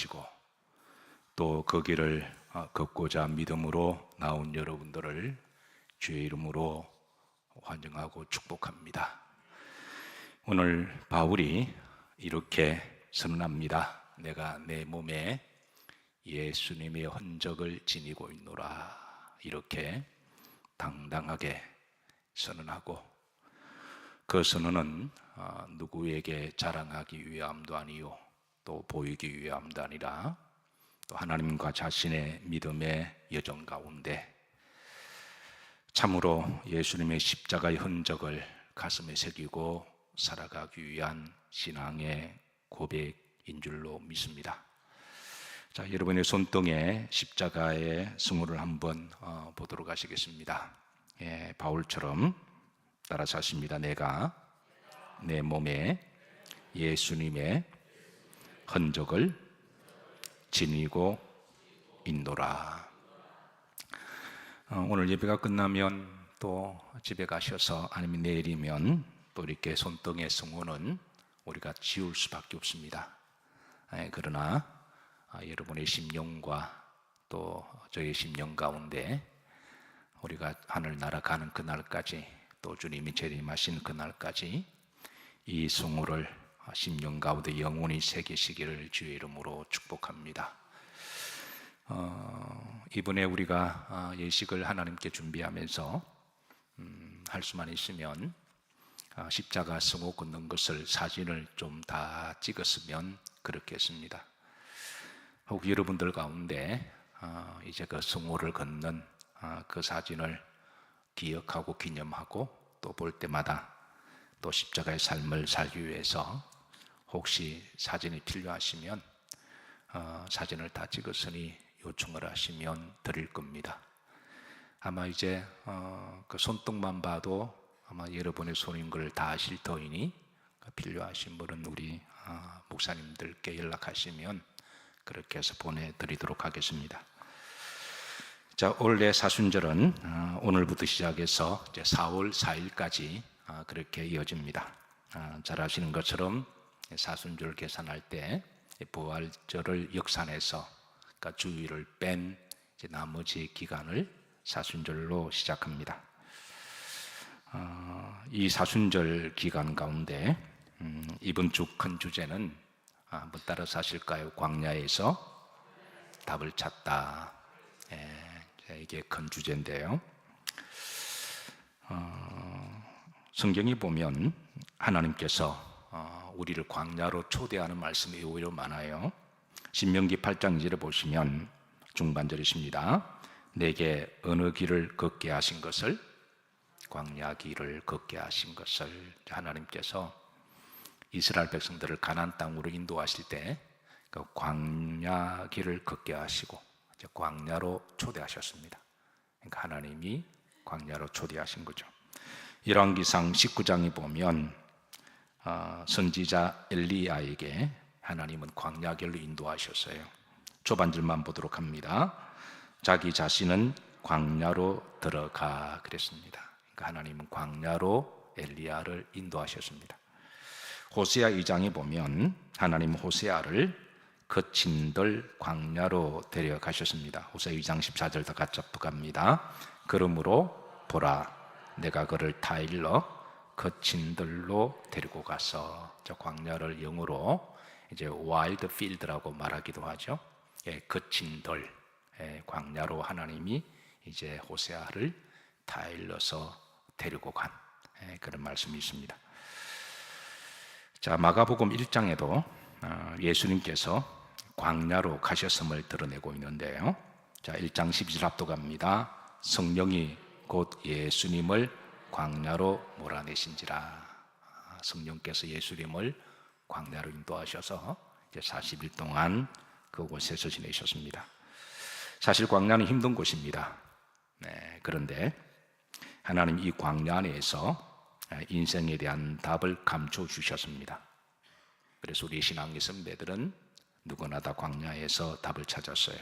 하시고 또 그 길을 걷고자 믿음으로 나온 여러분들을 주의 이름으로 환영하고 축복합니다. 오늘 바울이 이렇게 선언합니다. 내가 내 몸에 예수님의 흔적을 지니고 있노라. 이렇게 당당하게 선언하고, 그 선언은 누구에게 자랑하기 위함도 아니요 또 보이기 위함도 아니라 또 하나님과 자신의 믿음의 여정 가운데 참으로 예수님의 십자가의 흔적을 가슴에 새기고 살아가기 위한 신앙의 고백인 줄로 믿습니다. 자, 여러분의 손등에 십자가의 승호를 한번 보도록 하시겠습니다. 바울처럼 따라서 하십니다. 내가 내 몸에 예수님의 흔적을 지니고 있노라. 오늘 예배가 끝나면 또 집에 가셔서 아니면 내일이면 또 이렇게 손등의 승호는 우리가 지울 수밖에 없습니다. 그러나 여러분의 심령과 또 저의 심령 가운데 우리가 하늘 날아가는 그날까지, 또 주님이 재림하신 그날까지 이 승호를 심령 가운데 영원히 새기시기를 주의 이름으로 축복합니다. 이번에 우리가 예식을 하나님께 준비하면서 할 수만 있으면 십자가 승호 걷는 것을 사진을 좀 다 찍었으면 그렇겠습니다. 혹 여러분들 가운데 이제 그 승호를 걷는 그 사진을 기억하고 기념하고 또 볼 때마다 또 십자가의 삶을 살기 위해서 혹시 사진이 필요하시면 사진을 다 찍었으니 요청을 하시면 드릴 겁니다. 아마 이제 그 손등만 봐도 아마 여러분의 손인 걸 다 아실 터이니 필요하신 분은 우리 목사님들께 연락하시면 그렇게 해서 보내드리도록 하겠습니다. 자, 원래 사순절은 오늘부터 시작해서 이제 4월 4일까지 그렇게 이어집니다. 잘 아시는 것처럼 사순절 계산할 때 부활절을 역산해서 그러니까 주일을 뺀 이제 나머지 기간을 사순절로 시작합니다. 이 사순절 기간 가운데 이번 주 큰 주제는 한번 따라서 하실까요? 광야에서 답을 찾다. 이게 큰 주제인데요. 성경이 보면 하나님께서 우리를 광야로 초대하는 말씀이 오히려 많아요. 신명기 8장 2절에 보시면 중반절이십니다. 내게 어느 길을 걷게 하신 것을, 광야 길을 걷게 하신 것을, 하나님께서 이스라엘 백성들을 가나안 땅으로 인도하실 때 그 광야 길을 걷게 하시고 이제 광야로 초대하셨습니다. 그러니까 하나님이 광야로 초대하신 거죠. 열왕기상 19장에 보면 선지자 엘리야에게 하나님은 광야 길로 인도하셨어요. 초반절만 보도록 합니다. 자기 자신은 광야로 들어가 그랬습니다. 그러니까 하나님은 광야로 엘리야를 인도하셨습니다. 호세아 2장에 보면 하나님 호세아를 거친들 광야로 데려가셨습니다. 호세아 2장 14절 다 같이 합독합니다. 그러므로 보라, 내가 그를 타일러 거친들로 데리고 가서, 저 광야를 영어로 이제 와일드 필드라고 말하기도 하죠. 거친들, 광야로 하나님이 이제 호세아를 타일러서 데리고 간 그런 말씀이 있습니다. 자, 마가복음 1장에도 예수님께서 광야로 가셨음을 드러내고 있는데요. 자, 1장 12절 합독합니다. 성령이 곧 예수님을 광야로 몰아내신지라. 성령께서 예수님을 광야로 인도하셔서 이제 40일 동안 그곳에서 지내셨습니다. 사실 광야는 힘든 곳입니다. 그런데 하나님 이 광야 안에서 인생에 대한 답을 감춰 주셨습니다. 그래서 우리 신앙의 선배들은 누구나 다 광야에서 답을 찾았어요.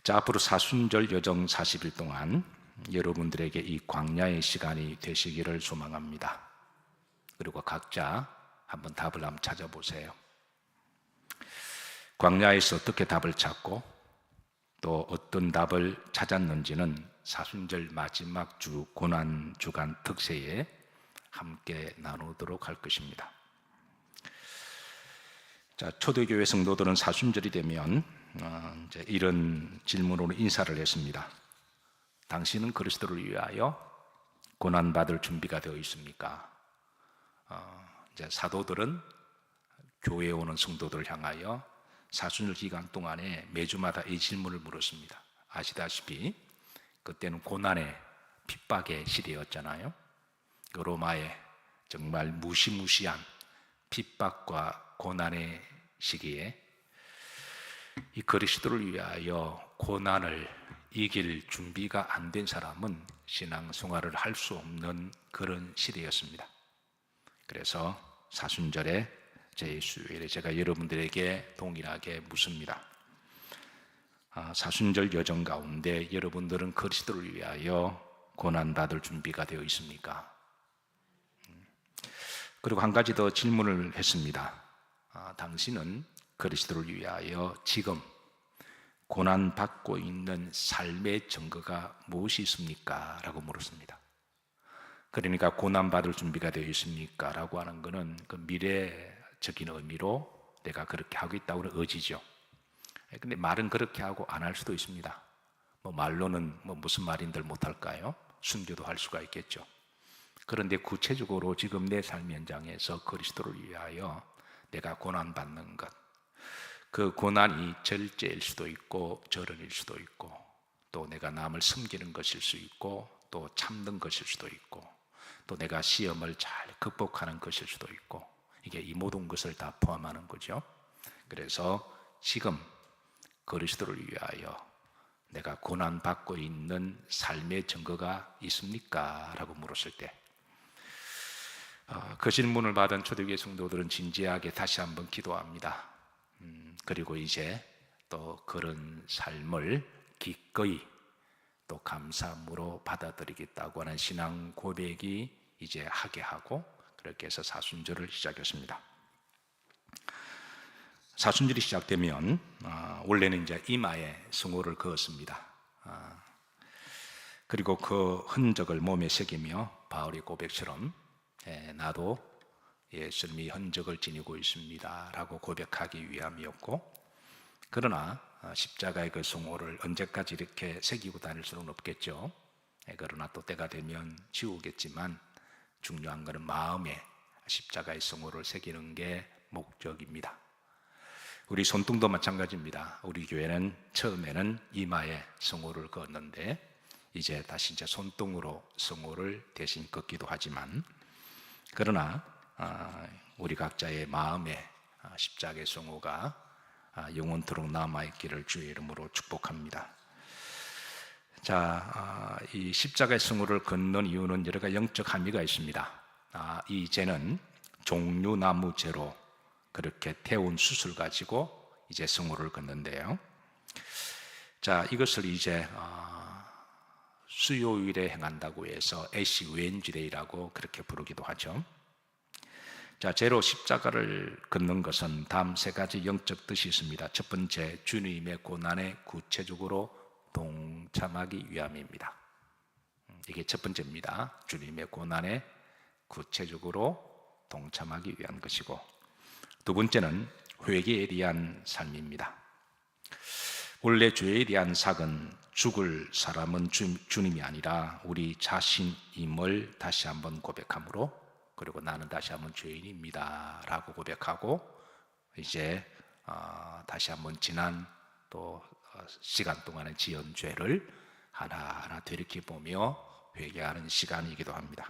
자, 앞으로 사순절 여정 40일 동안 여러분들에게 이 광야의 시간이 되시기를 소망합니다. 그리고 각자 한번 답을 한번 찾아보세요. 광야에서 어떻게 답을 찾고 또 어떤 답을 찾았는지는 사순절 마지막 주 고난 주간 특세에 함께 나누도록 할 것입니다. 자, 초대교회 성도들은 사순절이 되면 이제 이런 질문으로 인사를 했습니다. 당신은 그리스도를 위하여 고난 받을 준비가 되어 있습니까? 이제 사도들은 교회에 오는 성도들을 향하여 사순절 기간 동안에 매주마다 이 질문을 물었습니다. 아시다시피 그때는 고난의 핍박의 시대였잖아요. 로마의 정말 무시무시한 핍박과 고난의 시기에 이 그리스도를 위하여 고난을 이길 준비가 안 된 사람은 신앙생활을 할 수 없는 그런 시대였습니다. 그래서 사순절에 제2수요일에 제가 여러분들에게 동일하게 묻습니다. 사순절 여정 가운데 여러분들은 그리스도를 위하여 고난받을 준비가 되어 있습니까? 그리고 한 가지 더 질문을 했습니다. 당신은 그리스도를 위하여 지금 고난받고 있는 삶의 증거가 무엇이 있습니까? 라고 물었습니다. 그러니까 고난받을 준비가 되어 있습니까? 라고 하는 것은 그 미래적인 의미로 내가 그렇게 하고 있다고 하는 의지죠. 근데 말은 그렇게 하고 안 할 수도 있습니다. 말로는 무슨 말인들 못할까요? 순교도 할 수가 있겠죠. 그런데 구체적으로 지금 내 삶 현장에서 그리스도를 위하여 내가 고난받는 것, 그 고난이 절제일 수도 있고 절언일 수도 있고 또 내가 남을 섬기는 것일 수 있고 또 참는 것일 수도 있고 또 내가 시험을 잘 극복하는 것일 수도 있고 이게 이 모든 것을 다 포함하는 거죠. 그래서 지금 그리스도를 위하여 내가 고난받고 있는 삶의 증거가 있습니까? 라고 물었을 때 그 질문을 받은 초대교회 성도들은 진지하게 다시 한번 기도합니다. 그리고 이제 또 그런 삶을 기꺼이 또 감사함으로 받아들이겠다고 하는 신앙 고백이 이제 하게 하고 그렇게 해서 사순절을 시작했습니다. 사순절이 시작되면 원래는 이제 이마에 승호를 그었습니다. 그리고 그 흔적을 몸에 새기며 바울의 고백처럼 나도 예수님이 흔적을 지니고 있습니다 라고 고백하기 위함이었고, 그러나 십자가의 그 승호를 언제까지 이렇게 새기고 다닐 수는 없겠죠. 그러나 또 때가 되면 지우겠지만 중요한 것은 마음에 십자가의 승호를 새기는 게 목적입니다. 우리 손등도 마찬가지입니다. 우리 교회는 처음에는 이마에 승호를 그었는데 이제 다시 이제 손등으로 승호를 대신 긋기도 하지만, 그러나 우리 각자의 마음에 십자가의 승호가 영원토록 남아있기를 주의 이름으로 축복합니다. 자, 이 십자가의 승호를 긋는 이유는 여러 가지 영적 함의가 있습니다. 이 죄는 종류나무죄로 그렇게 태운 숯을 가지고 이제 승호를 긋는데요. 자, 이것을 이제 수요일에 행한다고 해서 애시 웬즈데이라고 그렇게 부르기도 하죠. 자, 죄로 십자가를 긋는 것은 다음 세 가지 영적 뜻이 있습니다. 첫 번째, 주님의 고난에 구체적으로 동참하기 위함입니다. 이게 첫 번째입니다. 주님의 고난에 구체적으로 동참하기 위한 것이고, 두 번째는 회개에 대한 삶입니다. 원래 죄에 대한 삭은 죽을 사람은 주님이 아니라 우리 자신임을 다시 한번 고백함으로, 그리고 나는 다시 한번 죄인입니다 라고 고백하고 이제 다시 한번 지난 또 시간 동안의 지은 죄를 하나하나 되돌이켜보며 회개하는 시간이기도 합니다.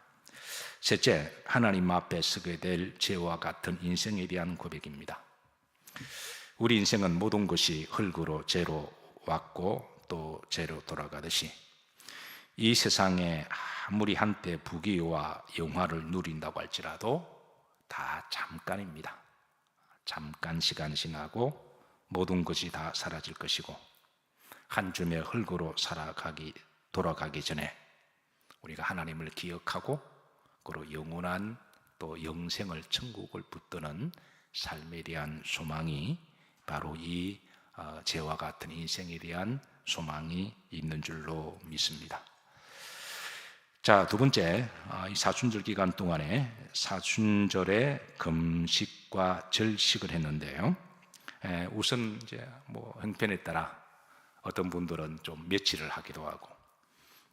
셋째, 하나님 앞에 서게 될 죄와 같은 인생에 대한 고백입니다. 우리 인생은 모든 것이 흙으로 죄로 왔고 또 죄로 돌아가듯이 이 세상에 아무리 한때 부귀와 영화를 누린다고 할지라도 다 잠깐입니다. 잠깐 시간 지나고 모든 것이 다 사라질 것이고, 한 줌의 흙으로 돌아가기 전에 우리가 하나님을 기억하고 그리고 영원한 또 영생을 천국을 붙드는 삶에 대한 소망이 바로 이 죄와 같은 인생에 대한 소망이 있는 줄로 믿습니다. 자, 두 번째, 이 사순절 기간 동안에 사순절에 금식과 절식을 했는데요. 우선 이제 형편에 따라 어떤 분들은 좀 며칠을 하기도 하고,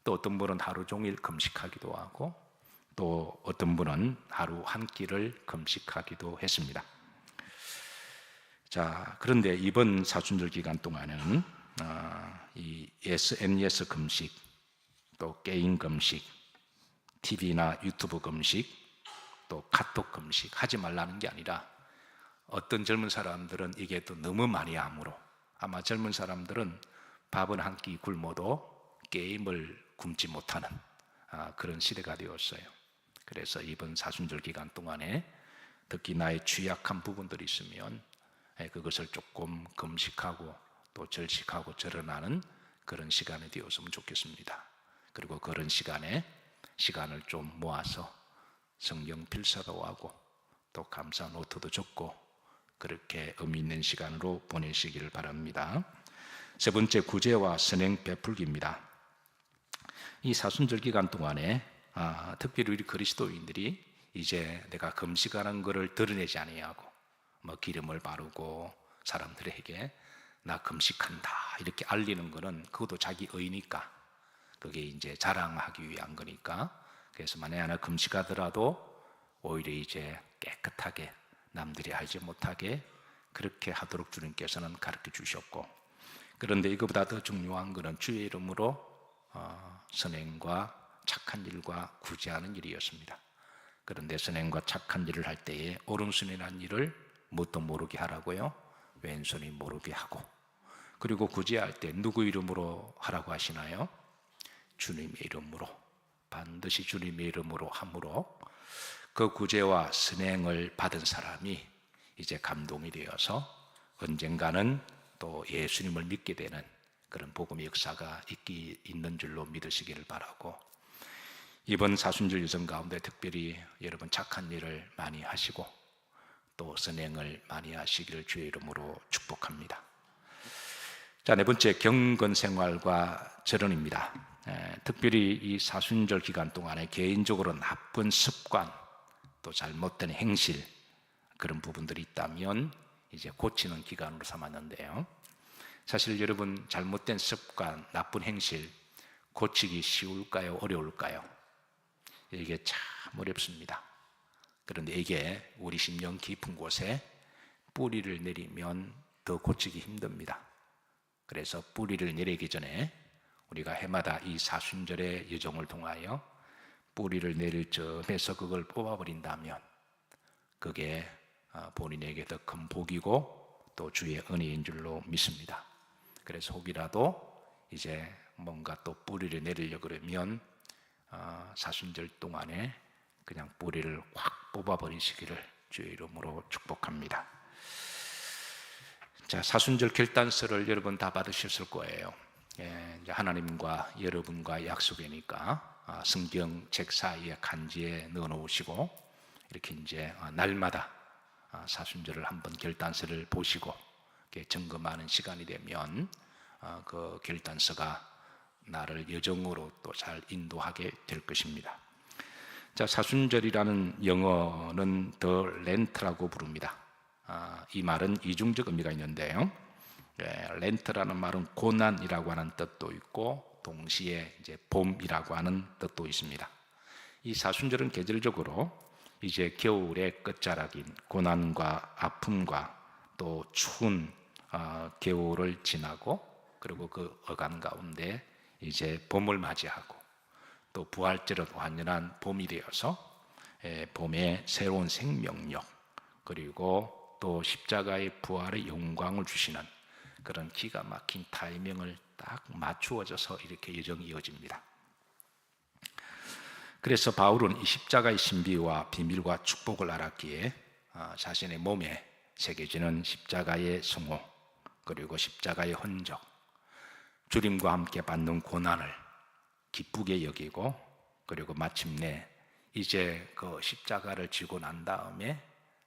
또 어떤 분은 하루 종일 금식하기도 하고, 또 어떤 분은 하루 한 끼를 금식하기도 했습니다. 자, 그런데 이번 사순절 기간 동안은 이 SNS 금식, 또 게임 금식, TV나 유튜브 금식, 또 카톡 금식 하지 말라는 게 아니라, 어떤 젊은 사람들은 이게 또 너무 많이 하므로 아마 젊은 사람들은 밥은 한 끼 굶어도 게임을 굶지 못하는 그런 시대가 되었어요. 그래서 이번 사순절 기간 동안에 특히 나의 취약한 부분들이 있으면 그것을 조금 금식하고 또 절식하고 절연하는 그런 시간이 되었으면 좋겠습니다. 그리고 그런 시간에 시간을 좀 모아서 성경 필사도 하고 또 감사 노트도 적고 그렇게 의미 있는 시간으로 보내시기를 바랍니다. 세 번째, 구제와 선행 베풀기입니다. 이 사순절 기간 동안에 특별히 우리 그리스도인들이 이제 내가 금식하는 것을 드러내지 아니하고 기름을 바르고 사람들에게 나 금식한다 이렇게 알리는 것은 그것도 자기 의니까, 그게 이제 자랑하기 위한 거니까. 그래서 만약에 하나 금식하더라도 오히려 이제 깨끗하게 남들이 알지 못하게 그렇게 하도록 주님께서는 가르쳐 주셨고, 그런데 이것보다 더 중요한 것은 주의 이름으로 선행과 착한 일과 구제하는 일이었습니다. 그런데 선행과 착한 일을 할 때에 오른손이라는 일을 뭣도 모르게 하라고요? 왼손이 모르게 하고, 그리고 구제할 때 누구 이름으로 하라고 하시나요? 주님의 이름으로, 반드시 주님의 이름으로 함으로 그 구제와 선행을 받은 사람이 이제 감동이 되어서 언젠가는 또 예수님을 믿게 되는 그런 복음의 역사가 있는 줄로 믿으시기를 바라고, 이번 사순절 유성 가운데 특별히 여러분 착한 일을 많이 하시고 또 선행을 많이 하시기를 주의 이름으로 축복합니다. 자, 네 번째, 경건 생활과 절언입니다. 특별히 이 사순절 기간 동안에 개인적으로 나쁜 습관 또 잘못된 행실 그런 부분들이 있다면 이제 고치는 기간으로 삼았는데요. 사실 여러분, 잘못된 습관, 나쁜 행실 고치기 쉬울까요? 어려울까요? 이게 참 어렵습니다. 그런데 이게 우리 심령 깊은 곳에 뿌리를 내리면 더 고치기 힘듭니다. 그래서 뿌리를 내리기 전에 우리가 해마다 이 사순절의 여정을 통하여 뿌리를 내릴 점에서 그걸 뽑아버린다면 그게 본인에게 더 큰 복이고 또 주의 은혜인 줄로 믿습니다. 그래서 혹이라도 이제 뭔가 또 뿌리를 내리려고 그러면 사순절 동안에 그냥 뿌리를 확 뽑아버리시기를 주의 이름으로 축복합니다. 자, 사순절 결단서를 여러분 다 받으셨을 거예요. 이제 하나님과 여러분과 약속이니까 성경 책 사이에 간지에 넣어 놓으시고 이렇게 이제 날마다 사순절을 한번 결단서를 보시고 점검하는 시간이 되면 그 결단서가 나를 여정으로 또 잘 인도하게 될 것입니다. 자, 사순절이라는 영어는 더 렌트라고 부릅니다. 이 말은 이중적 의미가 있는데요. 렌트라는 말은 고난이라고 하는 뜻도 있고 동시에 이제 봄이라고 하는 뜻도 있습니다. 이 사순절은 계절적으로 이제 겨울의 끝자락인 고난과 아픔과 또 추운 겨울을 지나고 그리고 그 어간 가운데 이제 봄을 맞이하고 또 부활절은 완전한 봄이 되어서 봄의 새로운 생명력 그리고 또 십자가의 부활의 영광을 주시는 그런 기가 막힌 타이밍을 딱 맞추어져서 이렇게 여정이 이어집니다. 그래서 바울은 이 십자가의 신비와 비밀과 축복을 알았기에 자신의 몸에 새겨지는 십자가의 성호 그리고 십자가의 흔적, 주님과 함께 받는 고난을 기쁘게 여기고 그리고 마침내 이제 그 십자가를 지고 난 다음에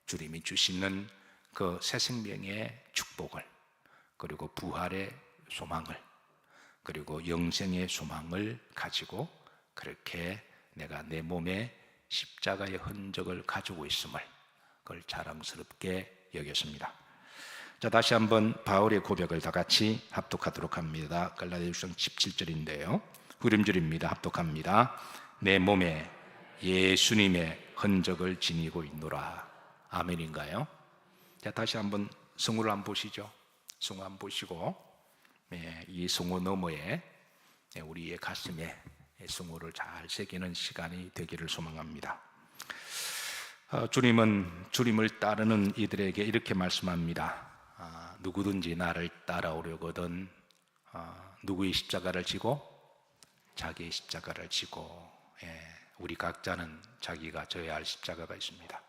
주님이 주시는 그 새 생명의 축복을, 그리고 부활의 소망을, 그리고 영생의 소망을 가지고 그렇게 내가 내 몸에 십자가의 흔적을 가지고 있음을, 그걸 자랑스럽게 여겼습니다. 자, 다시 한번 바울의 고백을 다 같이 합독하도록 합니다. 갈라디아서 17절인데요. 후렴절입니다. 합독합니다. 내 몸에 예수님의 흔적을 지니고 있노라. 아멘인가요? 자, 다시 한번 성우를 한번 보시죠. 성우 한번 보시고, 이 성우 너머에 우리의 가슴에 성우를 잘 새기는 시간이 되기를 소망합니다. 주님을 따르는 이들에게 이렇게 말씀합니다. 누구든지 나를 따라오려거든 누구의 십자가를 지고? 자기의 십자가를 지고. 우리 각자는 자기가 져야 할 십자가가 있습니다.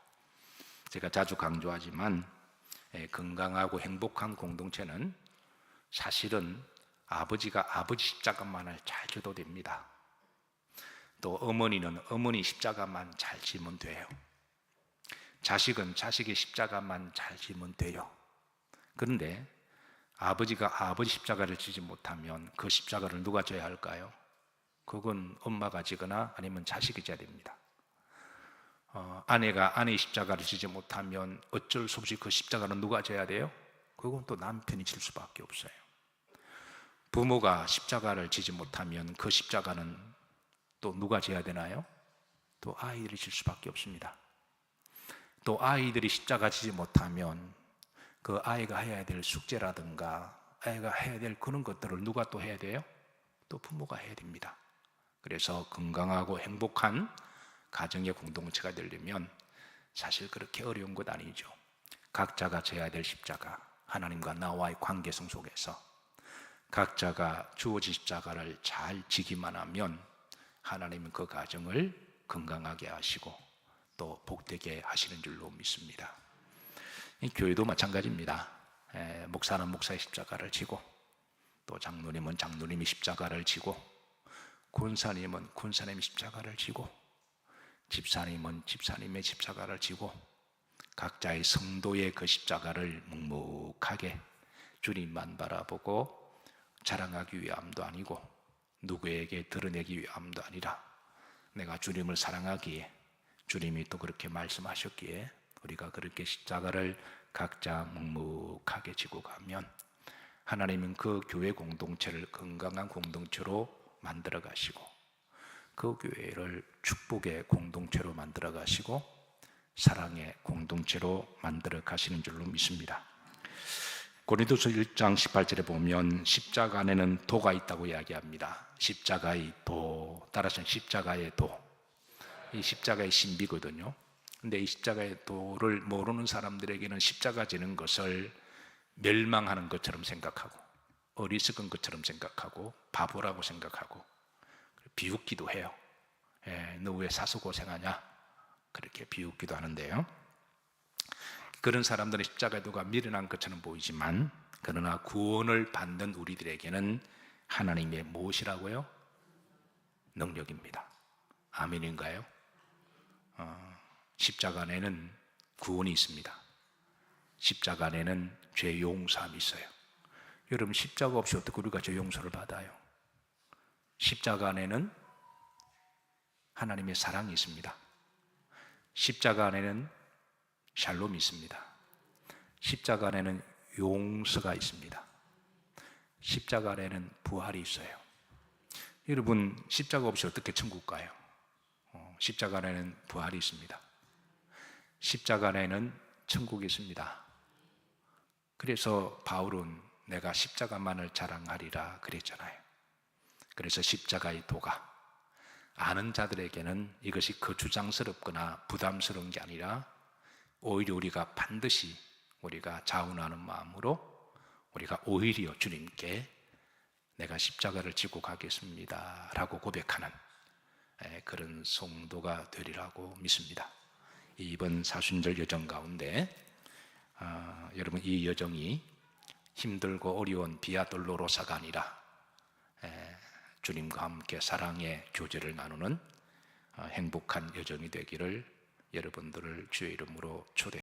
제가 자주 강조하지만 건강하고 행복한 공동체는 사실은 아버지가 아버지 십자가만을 잘 져도 됩니다. 또 어머니는 어머니 십자가만 잘 지면 돼요. 자식은 자식의 십자가만 잘 지면 돼요. 그런데 아버지가 아버지 십자가를 지지 못하면 그 십자가를 누가 져야 할까요? 그건 엄마가 지거나 아니면 자식이 져야 됩니다. 아내가 아내의 십자가를 지지 못하면 어쩔 수 없이 그 십자가는 누가 져야 돼요? 그건 또 남편이 질 수밖에 없어요. 부모가 십자가를 지지 못하면 그 십자가는 또 누가 져야 되나요? 또 아이들이 질 수밖에 없습니다. 또 아이들이 십자가 지지 못하면 그 아이가 해야 될 숙제라든가 아이가 해야 될 그런 것들을 누가 또 해야 돼요? 또 부모가 해야 됩니다. 그래서 건강하고 행복한 가정의 공동체가 되려면 사실 그렇게 어려운 것 아니죠. 각자가 져야 될 십자가, 하나님과 나와의 관계성 속에서 각자가 주어진 십자가를 잘 지기만 하면 하나님은 그 가정을 건강하게 하시고 또 복되게 하시는 줄로 믿습니다. 이 교회도 마찬가지입니다. 목사는 목사의 십자가를 지고, 또 장로님은 장로님의 십자가를 지고, 권사님은 권사님의 십자가를 지고, 집사님은 집사님의 십자가를 지고, 각자의 성도의 그 십자가를 묵묵하게 주님만 바라보고 자랑하기 위함도 아니고 누구에게 드러내기 위함도 아니라 내가 주님을 사랑하기에, 주님이 또 그렇게 말씀하셨기에 우리가 그렇게 십자가를 각자 묵묵하게 지고 가면 하나님은 그 교회 공동체를 건강한 공동체로 만들어 가시고, 그 교회를 축복의 공동체로 만들어 가시고 사랑의 공동체로 만들어 가시는 줄로 믿습니다. 고린도서 1장 18절에 보면 십자가 안에는 도가 있다고 이야기합니다. 십자가의 도, 따라서 십자가의 도, 이 십자가의 신비거든요. 근데 이 십자가의 도를 모르는 사람들에게는 십자가 지는 것을 멸망하는 것처럼 생각하고 어리석은 것처럼 생각하고 바보라고 생각하고 비웃기도 해요. 너 왜 사서 고생하냐? 그렇게 비웃기도 하는데요. 그런 사람들은 십자가의 도가 미련한 것처럼 보이지만, 그러나 구원을 받는 우리들에게는 하나님의 무엇이라고요? 능력입니다. 아멘인가요? 십자가 안에는 구원이 있습니다. 십자가 안에는 죄 용서함이 있어요. 여러분, 십자가 없이 어떻게 우리가 죄 용서를 받아요? 십자가 안에는 하나님의 사랑이 있습니다. 십자가 안에는 샬롬이 있습니다. 십자가 안에는 용서가 있습니다. 십자가 안에는 부활이 있어요. 여러분, 십자가 없이 어떻게 천국 가요? 십자가 안에는 부활이 있습니다. 십자가 안에는 천국이 있습니다. 그래서 바울은 내가 십자가만을 자랑하리라 그랬잖아요. 그래서 십자가의 도가 아는 자들에게는 이것이 거추장스럽거나 부담스러운 게 아니라 오히려 우리가 반드시 우리가 자원하는 마음으로 우리가 오히려 주님께 내가 십자가를 지고 가겠습니다 라고 고백하는 그런 성도가 되리라고 믿습니다. 이번 사순절 여정 가운데 여러분, 이 여정이 힘들고 어려운 비아돌로로사가 아니라 주님과 함께 사랑의 교제를 나누는 행복한 여정이 되기를 여러분들을 주의 이름으로 초대